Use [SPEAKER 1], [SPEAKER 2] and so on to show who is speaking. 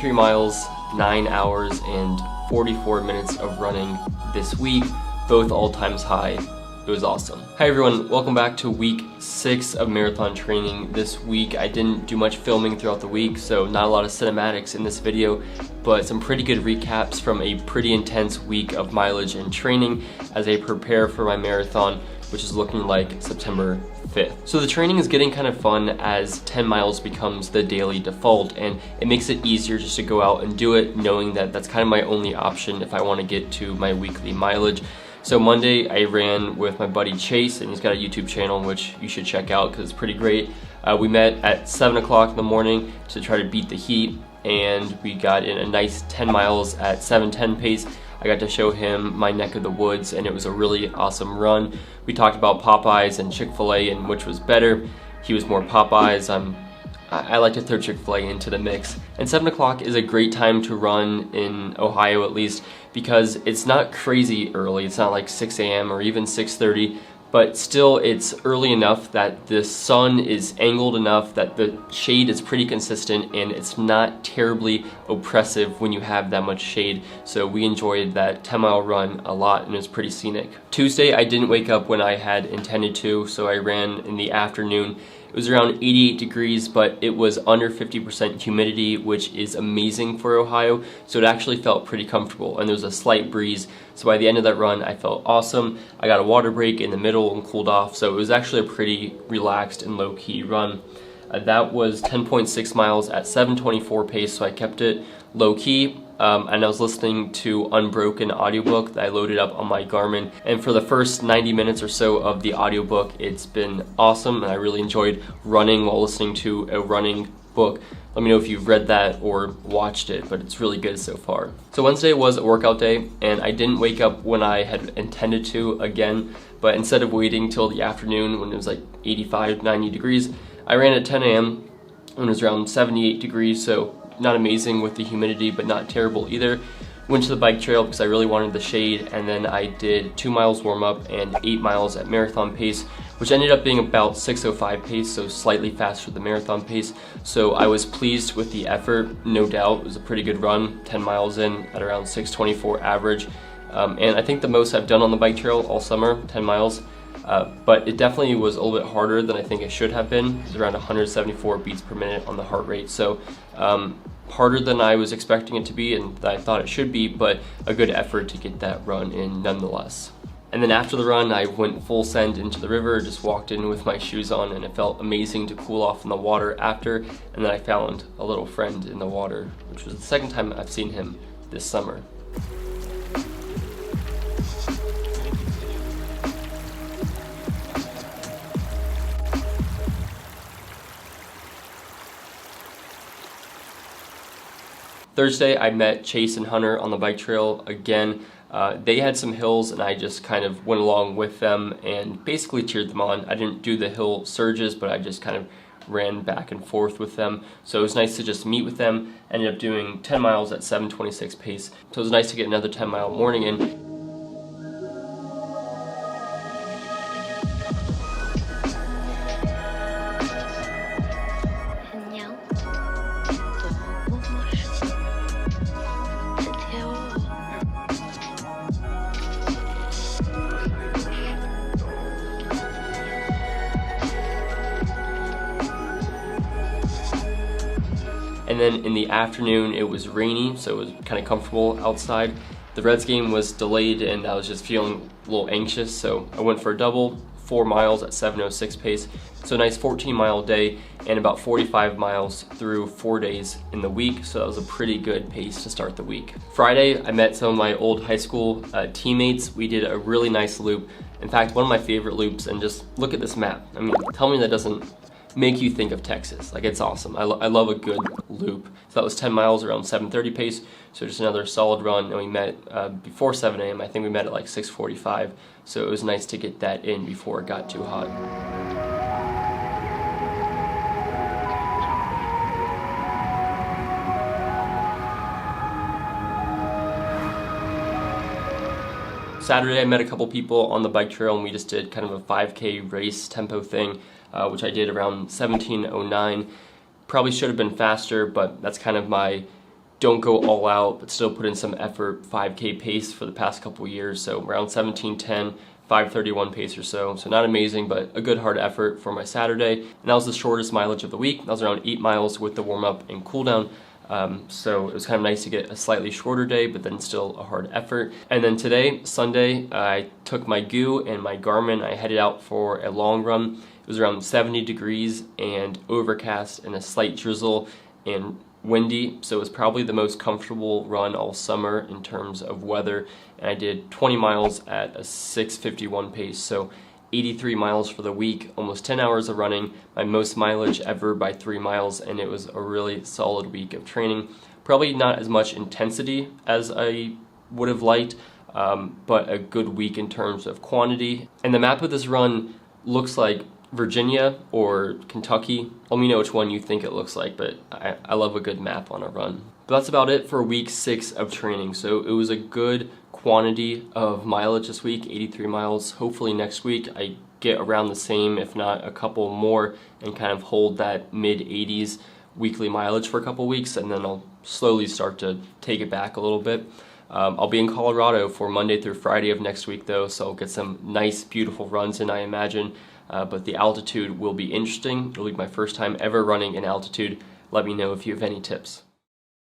[SPEAKER 1] 33 miles, 9 hours, and 44 minutes of running this week, both all times high. It was awesome. Hi everyone, welcome back to week 6 of marathon training. This week I didn't do much filming throughout the week, so not a lot of cinematics in this video, but some pretty good recaps from a pretty intense week of mileage and training as I prepare for my marathon, which is looking like September 5th. So the training is getting kind of fun as 10 miles becomes the daily default, and it makes it easier just to go out and do it, knowing that that's kind of my only option if I want to get to my weekly mileage. So Monday I ran with my buddy Chase, and he's got a YouTube channel which you should check out because it's pretty great. We met at 7 o'clock in the morning to try to beat the heat, and we got in a nice 10 miles at 7:10 pace. I got to show him my neck of the woods, and it was a really awesome run. We talked about Popeyes and Chick-fil-A and which was better. He was more Popeyes. I like to throw Chick-fil-A into the mix. And 7 o'clock is a great time to run in Ohio, at least, because it's not crazy early. It's not like 6 a.m. or even 6:30, but still it's early enough that the sun is angled enough that the shade is pretty consistent and it's not terribly oppressive when you have that much shade. So we enjoyed that 10-mile run a lot, and it was pretty scenic. Tuesday I didn't wake up when I had intended to, so I ran in the afternoon. It was around 88 degrees, but it was under 50% humidity, which is amazing for Ohio, so it actually felt pretty comfortable, and there was a slight breeze, so by the end of that run I felt awesome. I got a water break in the middle and cooled off, so it was actually a pretty relaxed and low-key run. That was 10.6 miles at 7:24 pace, so I kept it low-key. And I was listening to Unbroken audiobook that I loaded up on my Garmin, and for the first 90 minutes or so of the audiobook, it's been awesome, and I really enjoyed running while listening to a running book. Let me know if you've read that or watched it, but it's really good so far. So Wednesday was a workout day, and I didn't wake up when I had intended to again, but instead of waiting till the afternoon when it was like 85, 90 degrees, I ran at 10 a.m. when it was around 78 degrees, so not amazing with the humidity, but not terrible either. Went to the bike trail because I really wanted the shade, and then I did 2 miles warm up and 8 miles at marathon pace, which ended up being about 6:05 pace, so slightly faster than marathon pace. So I was pleased with the effort, no doubt. It was a pretty good run, 10 miles in at around 6:24 average. And I think the most I've done on the bike trail all summer, 10 miles. But it definitely was a little bit harder than I think it should have been. It was around 174 beats per minute on the heart rate. So harder than I was expecting it to be and that I thought it should be, but a good effort to get that run in nonetheless. And then after the run, I went full send into the river, just walked in with my shoes on, and it felt amazing to cool off in the water after. And then I found a little friend in the water, which was the second time I've seen him this summer. Thursday, I met Chase and Hunter on the bike trail again. They had some hills, and I just kind of went along with them and basically cheered them on. I didn't do the hill surges, but I just kind of ran back and forth with them. So it was nice to just meet with them. Ended up doing 10 miles at 7:26 pace. So it was nice to get another 10-mile morning in. And then in the afternoon, it was rainy, so it was kind of comfortable outside. The Reds game was delayed, and I was just feeling a little anxious, so I went for a double, 4 miles at 7:06 pace. So a nice 14-mile day, and about 45 miles through 4 days in the week, so that was a pretty good pace to start the week. Friday, I met some of my old high school teammates. We did a really nice loop. In fact, one of my favorite loops, and just look at this map. I mean, tell me that doesn't make you think of Texas. Like, it's awesome. I love a good loop. So that was 10 miles around 7:30 pace, so just another solid run. And we met before 7 a.m. I think we met at like 6:45, so it was nice to get that in before it got too hot. Saturday I met a couple people on the bike trail and we just did kind of a 5K race tempo thing, which I did around 17:09. Probably should have been faster, but that's kind of my don't go all out, but still put in some effort 5K pace for the past couple years. So around 17:10, 5:31 pace or so. So not amazing, but a good hard effort for my Saturday. And that was the shortest mileage of the week. That was around 8 miles with the warm up and cool down. So it was kind of nice to get a slightly shorter day, but then still a hard effort. And then today, Sunday, I took my GU and my Garmin. I headed out for a long run. It was around 70 degrees and overcast and a slight drizzle and windy, so it was probably the most comfortable run all summer in terms of weather. And I did 20 miles at a 6:51 pace, so 83 miles for the week, almost 10 hours of running, my most mileage ever by 3 miles, and it was a really solid week of training. Probably not as much intensity as I would have liked, but a good week in terms of quantity. And the map of this run looks like Virginia or Kentucky. Let me know which one you think it looks like, but I love a good map on a run. But that's about it for week 6 of training. So it was a good quantity of mileage this week, 83 miles. Hopefully next week I get around the same, if not a couple more, and kind of hold that mid-80s weekly mileage for a couple weeks, and then I'll slowly start to take it back a little bit. I'll be in Colorado for Monday through Friday of next week though, so I'll get some nice, beautiful runs in, I imagine. But the altitude will be interesting. It'll be my first time ever running in altitude. Let me know if you have any tips.